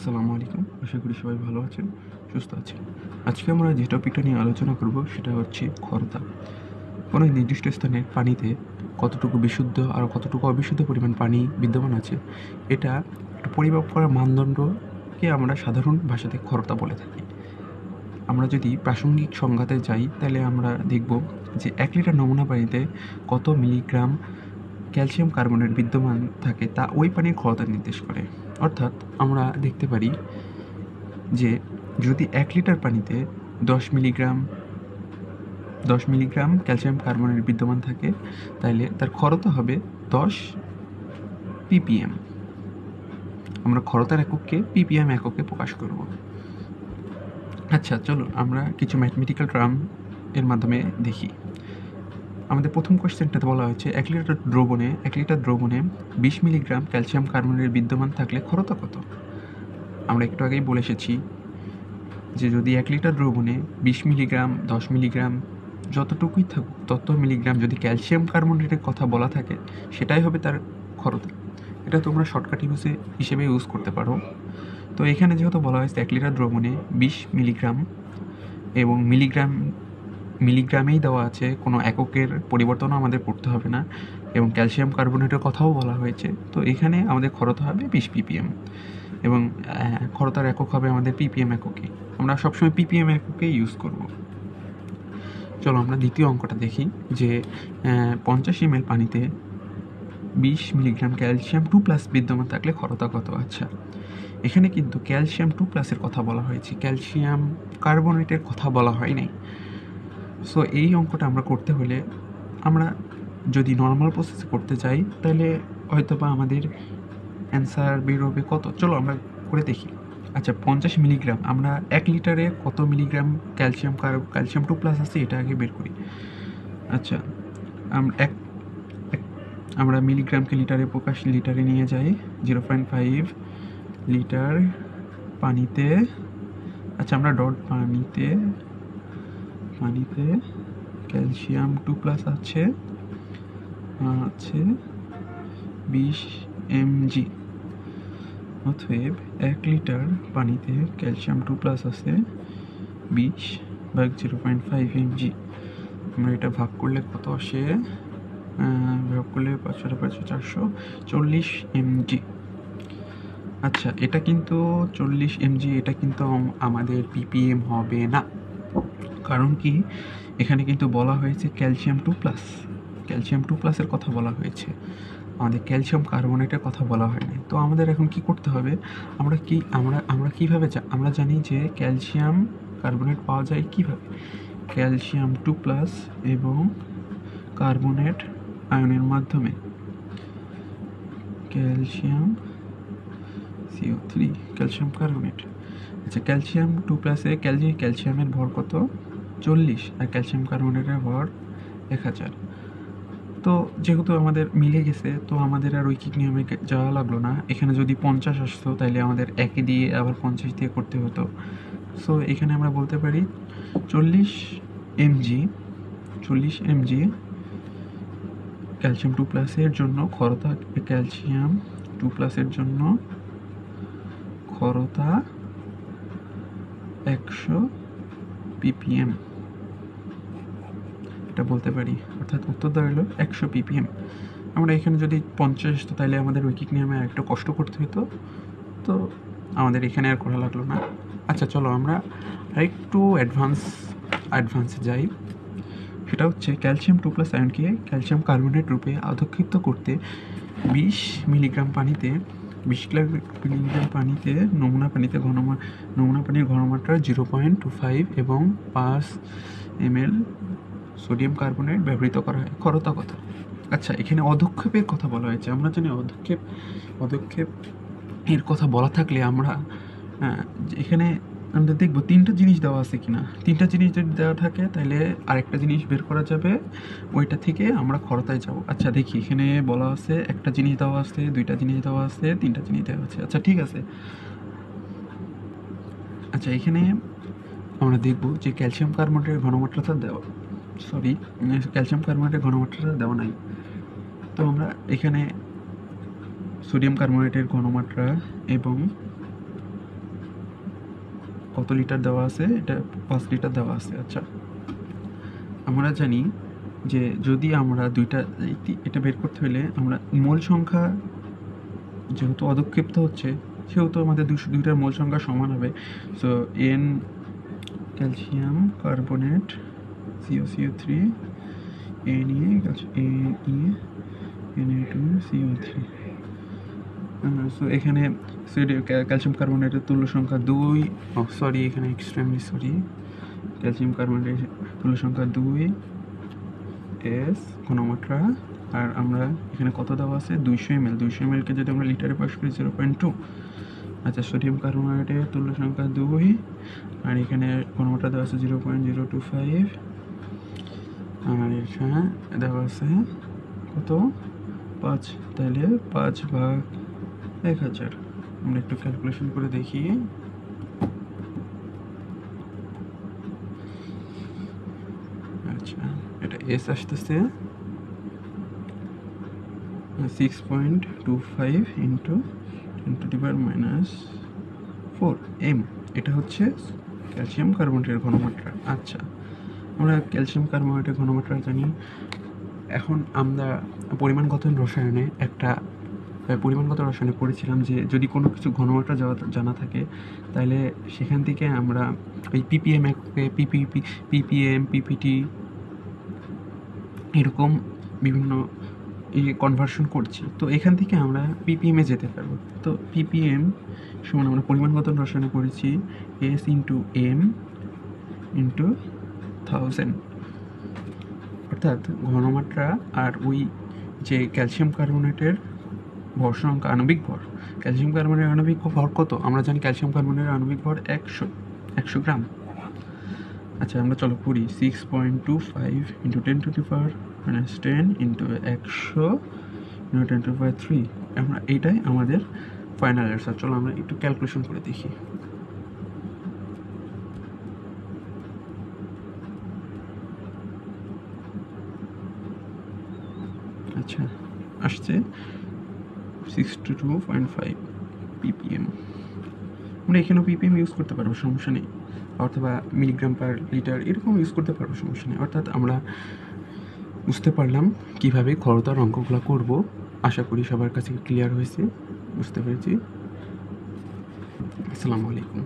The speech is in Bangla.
আসসালামু আলাইকুম। আশা করি সবাই ভালো আছেন, সুস্থ আছেন। আজকে আমরা যে টপিকটা নিয়ে আলোচনা করব সেটা হচ্ছে খরতা। কোনো নির্দিষ্ট স্থানের পানিতে কতটুকু বিশুদ্ধ আর কতটুকু অবিশুদ্ধ পরিমাণ পানি বিদ্যমান আছে, এটা একটা পরিমাপ করার মানদণ্ডকে আমরা সাধারণ ভাষাতে খরতা বলে থাকি। আমরা যদি প্রাসঙ্গিক সংজ্ঞাতে যাই তাহলে আমরা দেখব যে 1 লিটার নমুনা পানিতে কত মিলিগ্রাম ক্যালসিয়াম কার্বনেট বিদ্যমান থাকে তা ওই পানির খরতা নির্দেশ করে। অর্থাৎ আমরা দেখতে পারি যে যদি 1 লিটার পানিতে 10 মিলিগ্রাম ক্যালসিয়াম কার্বনেট বিদ্যমান থাকে তাহলে তার খরতা হবে 10 ppm। আমরা খরতার একককে ppm এককে প্রকাশ করব। আচ্ছা, চলো আমরা কিছু ম্যাথমেটিক্যাল টার্ম এর মাধ্যমে দেখি। আমাদের প্রথম কোয়েশ্চেনটাতে বলা হয়েছে 1 লিটার দ্রবণে 20 মিলিগ্রাম ক্যালসিয়াম কার্বনেট বিদ্যমান থাকলে খরতা কত। আমরা একটু আগেই বলে এসেছি যে যদি 1 লিটার দ্রবণে 20 মিলিগ্রাম 10 মিলিগ্রাম যতটুকুই থাকুক তত মিলিগ্রাম যদি ক্যালসিয়াম কার্বনেটের কথা বলা থাকে সেটাই হবে তার খরতা। এটা তোমরা শর্টকাট হিসেবে ইউজ করতে পারো। তো এখানে যেহেতু বলা হয়েছে 1 লিটার দ্রবণে 20 মিলিগ্রাম এবং মিলিগ্রামেই দেওয়া আছে, কোনো এককের পরিবর্তনও আমাদের করতে হবে না, এবং ক্যালসিয়াম কার্বনেটের কথাও বলা হয়েছে, তো এখানে আমাদের খরতা হবে 20 ppm এবং খরতার একক হবে আমাদের ppm এককে। আমরা সবসময় ppm এককে ইউজ করব। চলো আমরা দ্বিতীয় অঙ্কটা দেখি যে 50 ml পানিতে 20 মিলিগ্রাম ক্যালসিয়াম 2+ বিদ্যমান থাকলে খরতা কত। আচ্ছা, এখানে কিন্তু ক্যালসিয়াম 2+-এর কথা বলা হয়েছে, ক্যালসিয়াম কার্বনেটের কথা বলা হয় নাই। সো এই অঙ্কটা আমরা করতে হলে আমরা যদি নর্মাল প্রসেসে করতে চাই তাহলে হয়তো বা আমাদের অ্যান্সার বেরোবে কত। চলো আমরা করে দেখি। আচ্ছা, 50 মিলিগ্রাম, আমরা 1 লিটারে কত মিলিগ্রাম ক্যালসিয়াম 2+ আছে এটা আগে বের করি। আচ্ছা, আমরা মিলিগ্রামকে লিটারে নিয়ে যাই। 0.5 লিটার পানিতে, আচ্ছা আমরা পানিতে ক্যালসিয়াম 2+ আছে 20 mg। অতএব 1 লিটার পানিতে ক্যালসিয়াম 2+ আছে 20/0.5 mg। আমরা এটা ভাগ করলে কত আসে, ভাগ করলে 440 mg। আচ্ছা, এটা কিন্তু 40 mg, এটা কিন্তু আমাদের ppm হবে না। কারণ কি, এখানে কিন্তু বলা হয়েছে ক্যালসিয়াম 2+-এর কথা বলা হয়েছে, আমাদের ক্যালসিয়াম কার্বনেটের কথা বলা হয়নি। তো আমাদের এখন কি করতে হবে, আমরা কিভাবে আমরা জানি যে ক্যালসিয়াম কার্বনেট পাওয়া যায় কিভাবে, ক্যালসিয়াম 2+ এবং কার্বনেট আয়নের মাধ্যমে, ক্যালসিয়াম CO3 ক্যালসিয়াম কার্বনেট। আচ্ছা, ক্যালসিয়াম 2+-এ ক্যালসিয়ামের ভর কত, 40, আর ক্যালসিয়াম কার্বনেটের ভর 1000। তো যেহেতু আমাদের মিলে গেছে তো আমাদের আর ঐকিক নিয়মে যাওয়া লাগলো না। এখানে যদি 50 আসতো তাহলে আমাদের 1 দিয়ে আবার 50 দিয়ে করতে হতো। সো এখানে আমরা বলতে পারি 40 mg ক্যালসিয়াম 2+-এর জন্য খরতা, ক্যালসিয়াম 2+-এর জন্য খরতা 100 ppm এটা বলতে পারি। অর্থাৎ উত্তর দাঁড়ালো 100 ppm। আমরা এখানে যদি 50 আসতো তাহলে আমাদের ঐকিক নিয়মে একটু কষ্ট করতে হতো, তো আমাদের এখানে আর করা লাগলো না। আচ্ছা, চলো আমরা আরেকটু অ্যাডভান্সে যাই। সেটা হচ্ছে ক্যালসিয়াম 2+ আয়নকে ক্যালসিয়াম কার্বনেট রূপে আধক্ষিপ্ত করতে 20 মিলিগ্রাম পানিতে নমুনা পানির ঘনমাত্রা 0.25 এবং 5 ml সোডিয়াম কার্বনেট ব্যবহৃত করা হয়, খরতা কত। আচ্ছা, এখানে অধক্ষেপের কথা বলা হয়েছে। আমরা জানি অধক্ষেপ এর কথা বলা থাকলে আমরা এখানে আমরা দেখব 3টা জিনিস দেওয়া আছে কিনা। 3টা জিনিস যদি দেওয়া থাকে তাহলে আরেকটা জিনিস বের করা যাবে, ওইটা থেকে আমরা খরতায় যাব। আচ্ছা দেখি, এখানে বলা আছে একটা জিনিস দেওয়া আছে, 2টা জিনিস দেওয়া আছে, 3টা জিনিস দেওয়া আছে। আচ্ছা ঠিক আছে। আচ্ছা, এখানে আমরা দেখব যে ক্যালসিয়াম কার্বনেটের ঘনমাত্রাটা দেওয়া নাই। তো আমরা এখানে সোডিয়াম কার্বনেটের ঘনমাত্রা এবং কত লিটার দেওয়া আছে, এটা 5 লিটার দেওয়া আছে। আচ্ছা, আমরা জানি যে যদি আমরা এটা বের করতে হলে আমরা মোল সংখ্যা যেহেতু অধক্ষেপ্ত হচ্ছে সেহেতু আমাদের দুইটার মোল সংখ্যা সমান হবে। So N calcium carbonate CO3 Na2CO3। So এখানে ক্যালসিয়াম কার্বনেটের তুল্য সংখ্যা 2, এখানে এক্সট্রিমলি সরি, ক্যালসিয়াম কার্বনেটের তুল্য সংখ্যা 2 S ঘনমাত্রা। আর আমরা এখানে কত দেওয়া আছে, 200 ml। 200 ml কে যদি আমরা লিটারে প্রকাশ করি 0.2। আচ্ছা, সোডিয়াম কার্বনেটের তুল্য সংখ্যা 2 আর এখানে ঘনমাত্রা দেওয়া আছে 0.025 আর এখানে দেওয়া আছে কত, 5। তাহলে 5/1000। আমরা একটু ক্যালকুলেশন করে দেখি। আচ্ছা, এটা এস আসতেছে 6.25 ইন্টু 10⁻⁴ m। এটা হচ্ছে ক্যালসিয়াম কার্বনেটের ঘনমাত্রা। আচ্ছা, আমরা ক্যালসিয়াম কার্বনেটের ঘনমাত্রা জানি। এখন আমরা পরিমাণগত রসায়নে পড়েছিলাম যে যদি কোনো কিছু ঘনমাত্রা জানা থাকে তাহলে সেখান থেকে আমরা এই ppm এককে ppm ppt এরকম বিভিন্ন কনভার্সন করছি। তো এখান থেকে আমরা ppm-এ যেতে পারবো। তো ppm সমান আমরা পরিমাণগত রসায়নে পড়েছি S × m × 1000, অর্থাৎ ঘনমাত্রা আর ওই যে ক্যালসিয়াম কার্বনেটের ভর সংখ্যা, আণবিক ভর। ক্যালসিয়াম কার্বনেটের আণবিক ভর কত আমরা জানি, ক্যালসিয়াম কার্বনেটের আণবিক ভর 100 গ্রাম। আচ্ছা, আমরা চলো করি 6.25 × 10⁻10 × 100 × 10⁻3। আমরা এইটাই আমাদের ফাইনাল অ্যান্সার। চলো আমরা একটু ক্যালকুলেশন করে দেখি। আচ্ছা, আসছে 62.5 ppm। আমরা এখানেও ppm ইউজ করতে পারবো, সমস্যা নেই, অথবা মিলিগ্রাম পার লিটার এরকম ইউজ করতে পারবো, সমস্যা নেই। অর্থাৎ আমরা বুঝতে পারলাম কিভাবে খরতার অঙ্কগুলো করব। আশা করি সবার কাছে ক্লিয়ার হয়েছে, বুঝতে পেরেছি। আসসালামু আলাইকুম।